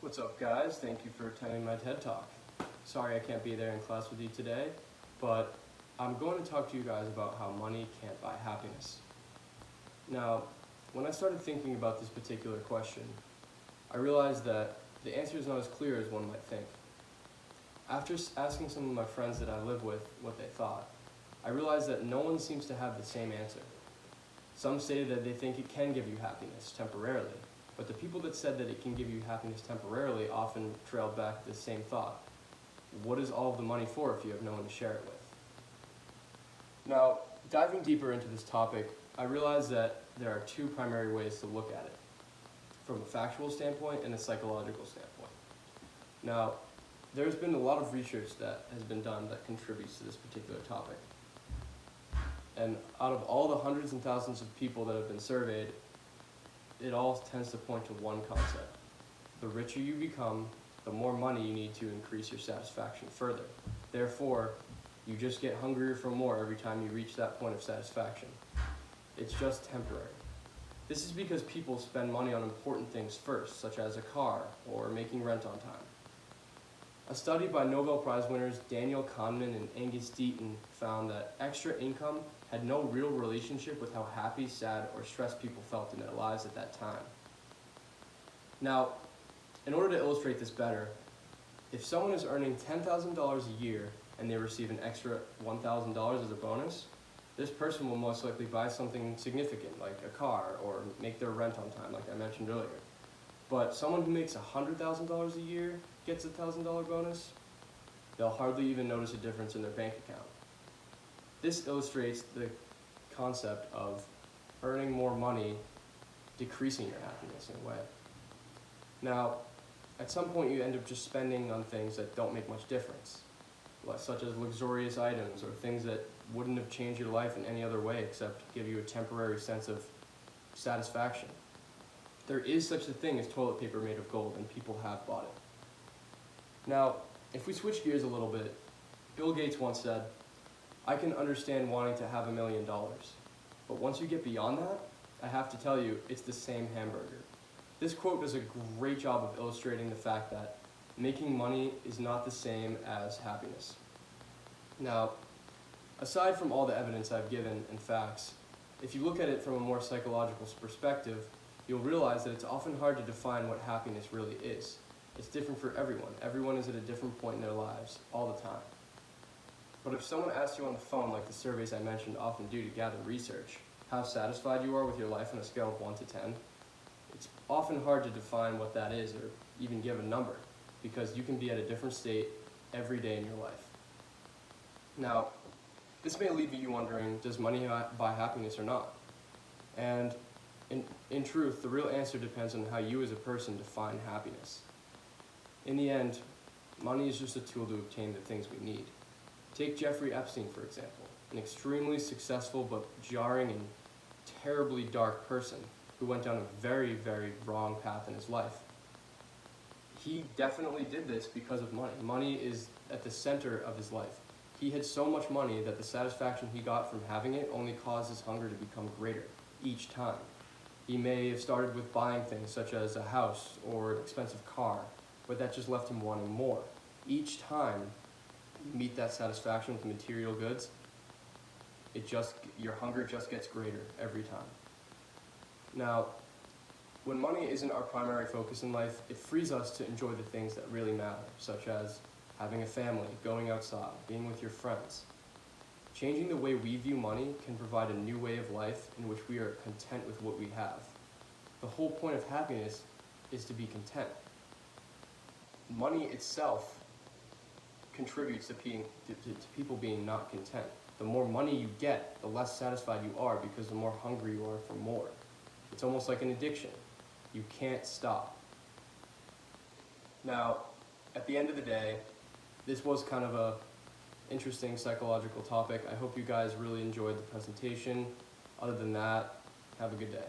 What's up, guys? Thank you for attending my TED Talk. Sorry I can't be there in class with you today, but I'm going to talk to you guys about how money can't buy happiness. Now, when I started thinking about this particular question, I realized that the answer is not as clear as one might think. After asking some of my friends that I live with what they thought, I realized that no one seems to have the same answer. Some stated that they think it can give you happiness temporarily, but the people that said that it can give you happiness temporarily often trailed back the same thought. What is all of the money for if you have no one to share it with? Now, diving deeper into this topic, I realized that there are two primary ways to look at it, from a factual standpoint and a psychological standpoint. Now, there's been a lot of research that has been done that contributes to this particular topic. And out of all the hundreds and thousands of people that have been surveyed, it all tends to point to one concept. The richer you become, the more money you need to increase your satisfaction further. Therefore, you just get hungrier for more every time you reach that point of satisfaction. It's just temporary. This is because people spend money on important things first, such as a car or making rent on time. A study by Nobel Prize winners Daniel Kahneman and Angus Deaton found that extra income had no real relationship with how happy, sad, or stressed people felt in their lives at that time. Now, in order to illustrate this better, if someone is earning $10,000 a year and they receive an extra $1,000 as a bonus, this person will most likely buy something significant like a car or make their rent on time like I mentioned earlier. But someone who makes $100,000 a year gets a $1,000 bonus, they'll hardly even notice a difference in their bank account. This illustrates the concept of earning more money decreasing your happiness in a way. Now, at some point you end up just spending on things that don't make much difference, such as luxurious items or things that wouldn't have changed your life in any other way except give you a temporary sense of satisfaction. There is such a thing as toilet paper made of gold, and people have bought it. Now, if we switch gears a little bit, Bill Gates once said, "I can understand wanting to have $1 million, but once you get beyond that, I have to tell you, it's the same hamburger." This quote does a great job of illustrating the fact that making money is not the same as happiness. Now, aside from all the evidence I've given and facts, if you look at it from a more psychological perspective, you'll realize that it's often hard to define what happiness really is. It's different for everyone. Everyone is at a different point in their lives all the time. But if someone asks you on the phone, like the surveys I mentioned often do to gather research, how satisfied you are with your life on a scale of 1 to 10, it's often hard to define what that is or even give a number, because you can be at a different state every day in your life. Now, this may leave you wondering, does money buy happiness or not? And in truth, the real answer depends on how you as a person define happiness. In the end, money is just a tool to obtain the things we need. Take Jeffrey Epstein, for example, an extremely successful but jarring and terribly dark person who went down a very, very wrong path in his life. He definitely did this because of money. Money is at the center of his life. He had so much money that the satisfaction he got from having it only caused his hunger to become greater each time. He may have started with buying things such as a house or an expensive car, but that just left him wanting more. Each time you meet that satisfaction with material goods, your hunger just gets greater every time. Now, when money isn't our primary focus in life, it frees us to enjoy the things that really matter, such as having a family, going outside, being with your friends. Changing the way we view money can provide a new way of life in which we are content with what we have. The whole point of happiness is to be content. Money itself contributes to people being not content. The more money you get, the less satisfied you are because the more hungry you are for more. It's almost like an addiction. You can't stop. Now, at the end of the day, this was kind of a interesting psychological topic. I hope you guys really enjoyed the presentation. Other than that, have a good day.